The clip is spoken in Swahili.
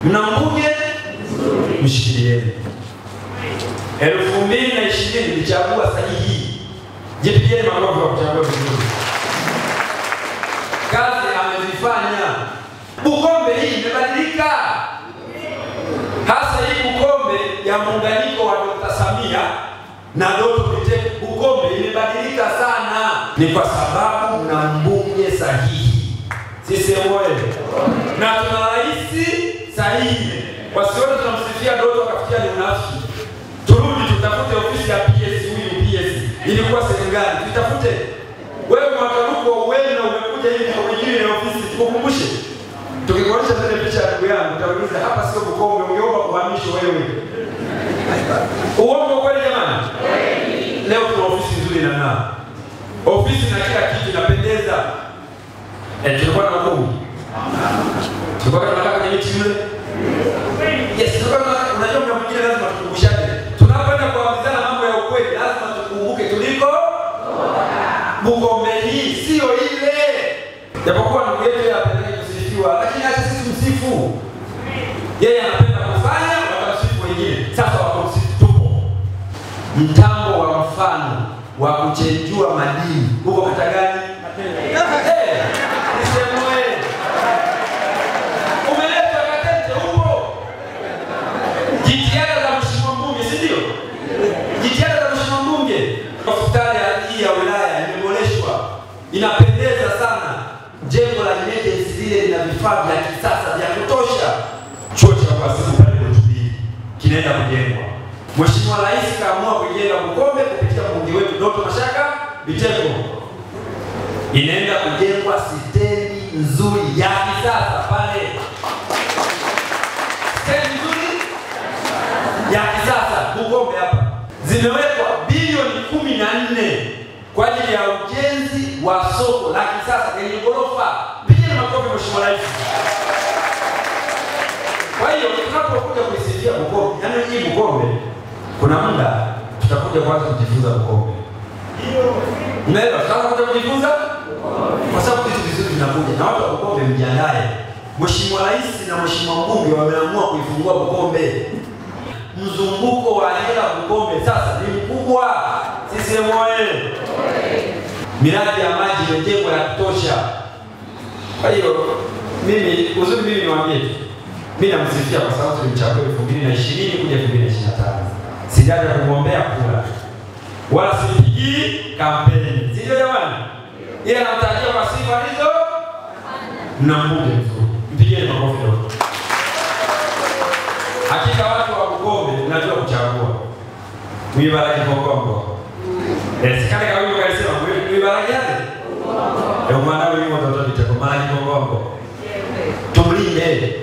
Mna mbunge mshikilieni. 2020 nilichagua sahihi. Jipigieni makofi kwa kuchagua vizuri. Kazi amezifanya. Bukombe hii imebadilika. Hasa hii Bukombe ya muunganiko wa Dr. Samia na Doto Biteko, Bukombe imebadilika sana. Ni kwa sababu mna mbunge sahihi. Sisi wote. Na tuna rais sahihi. Wasione tunamsifia Doto akafikia ni unafiki. Turudi tutafute ofisi ya PS huyu PS. Ilikuwa sehemu gani? Tutafute. Wewe mwakaruko wewe na umekuja hivi na wengine na ofisi tukukumbushe. Tukikuonyesha zile picha ya ndugu yangu utauliza hapa sio Bukombe, ungeomba kuhamishwa wewe. Uongo kweli jamani? Leo tuna ofisi nzuri na nao. Ofisi na kila kitu inapendeza. Tulikuwa na ukumbi. Tulikuwa tunakaa kwenye miti mle. Yes, tulikuwa unajua mna mwingine lazima tukumbushane. Tunapoenda kuambizana mambo ya ukweli lazima tukumbuke tuliko. Bukombe hii sio ile. Japokuwa ndugu yetu anapenda kusifiwa, lakini hata sisi msifu. Yeye anapenda kufanya watamsifu wengine. Sasa watamsifu tupo. Mtambo wa mfano wa kuchenjua madini. Uko kata gani? Nisemwe. Umeleta Katete huko. Jitihada za mheshimiwa mbunge, si ndio? Jitihada za mheshimiwa mbunge. Hospitali hii ya wilaya imeboreshwa. Inapendeza sana. Jengo la emergency lile lina vifaa vya kisasa vya kutosha. Chuo cha wasifu pale Rutubili kinaenda kujengwa. Mheshimiwa Rais kaamua kujenga Bukombe kupitia mbunge wetu Doto Mashaka Biteko. Inaenda kujengwa stendi nzuri ya kisasa pale. Stendi nzuri ya kisasa Bukombe hapa. Zimewekwa bilioni 14 kwa ajili ya ujenzi wa soko la kisasa lenye ghorofa. Pigeni makofi Mheshimiwa Rais. Kwa hiyo tunapokuja kuisifia Bukombe, yaani hii Bukombe kuna muda tutakuja kwanza kujifunza Bukombe. Ndio, tutakuja kujifunza kwa sababu vitu vizuri vinakuja na watu wa Bukombe mjiandae. Mheshimiwa Rais na Mheshimiwa Mbunge wameamua kuifungua Bukombe. Mzunguko wa hela Bukombe sasa ni mkubwa. Sisi moyo. Miradi ya maji imejengwa ya kutosha. Kwa hiyo mimi niwaambie tu. Mimi namsifia kwa sababu tulimchagua 2020 kuja 2025. Sijaja kumwombea kura. Wala sipigi kampeni. Sio jamani? Yeye anamtajia kwa sifa hizo. Na mbunge mzuri. Mpigieni makofi leo. Hakika watu wa Bukombe tunajua kuchagua. Mwibaraki Bukombe. Sikale kwa wimbo kalisema mwibaraki yale. Ndio maana wimbo ndio tutakoma Bukombe. Tumlinde.